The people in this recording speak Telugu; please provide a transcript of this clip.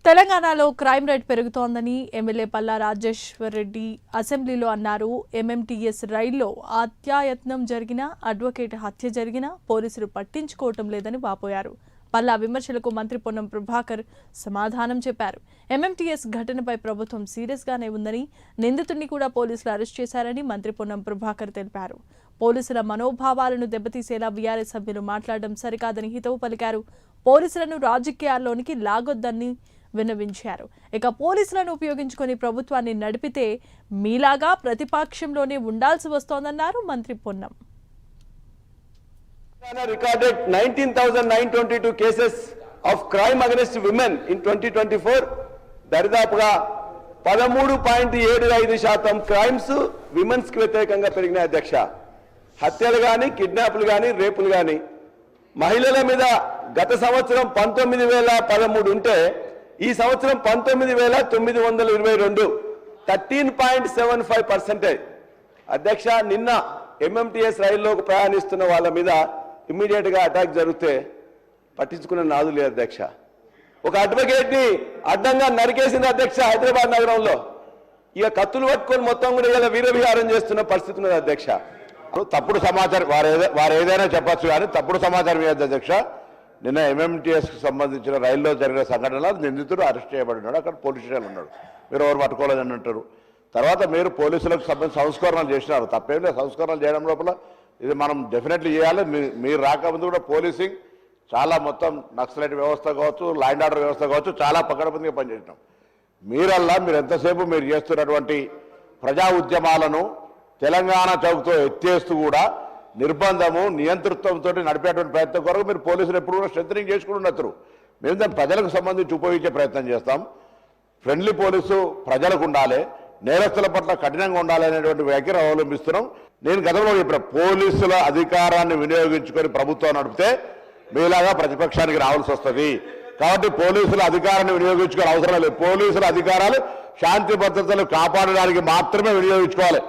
తెలంగాణలో క్రైమ్ రేట్ పెరుగుతోందని ఎమ్మెల్యే పల్లా రాజేశ్వర్ రెడ్డి అసెంబ్లీలో అన్నారు. ఎంఎంటీఎస్ రైల్లో అత్యాయత్నం జరిగినా, అడ్వకేట్ హత్య జరిగినా పోలీసులు పట్టించుకోవటం లేదని వాపోయారు. పల్లా విమర్శలకు మంత్రి పొన్నం ప్రభాకర్ సమాధానం చెప్పారు. ఎంఎంటీఎస్ ఘటనపై ప్రభుత్వం సీరియస్ గానే ఉందని, నిందితుడిని కూడా పోలీసులు అరెస్ట్ చేశారని మంత్రి పొన్నం ప్రభాకర్ తెలిపారు. పోలీసుల మనోభావాలను దెబ్బతీసేలా బీఆర్ఎస్ సభ్యులు మాట్లాడడం సరికాదని హితవు పలికారు. పోలీసులను రాజకీయాల్లోనికి లాగొద్దని విన్నవించారు. ఇక పోలీసులను ఉపయోగించుకొని ప్రభుత్వాన్ని నడిపితే మీలాగా ప్రతిపక్షంలోనే ఉండాల్సి వస్తోందన్నారు మంత్రి Ponnam. Recorded 19,922 cases of crime against women in 2024. దరిదాపుగా 13.75% క్రైమ్స్ విమెన్స్ కి వ్యతిరేకంగా పెరిగిన అధ్యక్ష. హత్యలు కానీ, కిడ్నాప్లు కానీ, రేపులు కానీ, మహిళల మీద గత సంవత్సరం 19,013 ఉంటే ఈ సంవత్సరం 19,922, 13.75%. అధ్యక్ష, నిన్న ఎంఎంటీఎస్ రైల్లోకి ప్రయాణిస్తున్న వాళ్ళ మీద ఇమ్మీడియట్ గా అటాక్ జరిగితే పట్టించుకున్న నాదు లేదు అధ్యక్ష. ఒక అడ్వకేట్ ని అడ్డంగా నరికేసింది అధ్యక్ష హైదరాబాద్ నగరంలో. ఇక కత్తులు పట్టుకొని మొత్తం కూడా ఇలా వీరవిహారం చేస్తున్న పరిస్థితి ఉన్నది అధ్యక్ష. తప్పుడు సమాచారం వారు ఏదైనా చెప్పచ్చు, కానీ తప్పుడు సమాచారం ఏది అధ్యక్ష. నిన్న ఎంఎంటీఎస్ కు సంబంధించిన రైల్లో జరిగిన సంఘటనలో నిందితుడు అరెస్ట్ చేయబడినాడు. అక్కడ పోలీస్ స్టేషన్ ఉన్నాడు. మీరు ఎవరు పట్టుకోలేదని అంటారు. తర్వాత మీరు పోలీసులకు సంబంధించి సంస్కరణలు చేసినారు. తప్పేం లేదు, సంస్కరణలు చేయడం లోపల ఇది మనం డెఫినెట్లీ చేయాలి. మీరు రాకముందు కూడా పోలీసింగ్ చాలా మొత్తం నక్సలైట్ వ్యవస్థ కావచ్చు, లా అండ్ ఆర్డర్ వ్యవస్థ కావచ్చు, చాలా పకడ్బందీగా పనిచేసినాం. మీరు ఎంతసేపు మీరు చేస్తున్నటువంటి ప్రజా ఉద్యమాలను తెలంగాణ చౌక్తో ఎత్తేస్తూ కూడా నిర్బంధము, నియంతృత్వంతో నడిపేటువంటి ప్రయత్నం కొరకు మీరు పోలీసులు ఎప్పుడు కూడా స్ట్రెంథనింగ్ చేసుకుని ఉండరు. మేము దాన్ని ప్రజలకు సంబంధించి ఉపయోగించే ప్రయత్నం చేస్తాం. ఫ్రెండ్లీ పోలీసు ప్రజలకు ఉండాలి, నేరస్తుల పట్ల కఠినంగా ఉండాలి అనేటువంటి వ్యాఖ్యను అవలంబిస్తున్నాం. నేను గతంలో చెప్పిన పోలీసుల అధికారాన్ని వినియోగించుకొని ప్రభుత్వం నడిపితే మీలాగా ప్రతిపక్షానికి రావాల్సి వస్తుంది. కాబట్టి పోలీసుల అధికారాన్ని వినియోగించుకోవాలి అవసరం లేదు. పోలీసుల అధికారాలు శాంతి భద్రతలు కాపాడడానికి మాత్రమే వినియోగించుకోవాలి.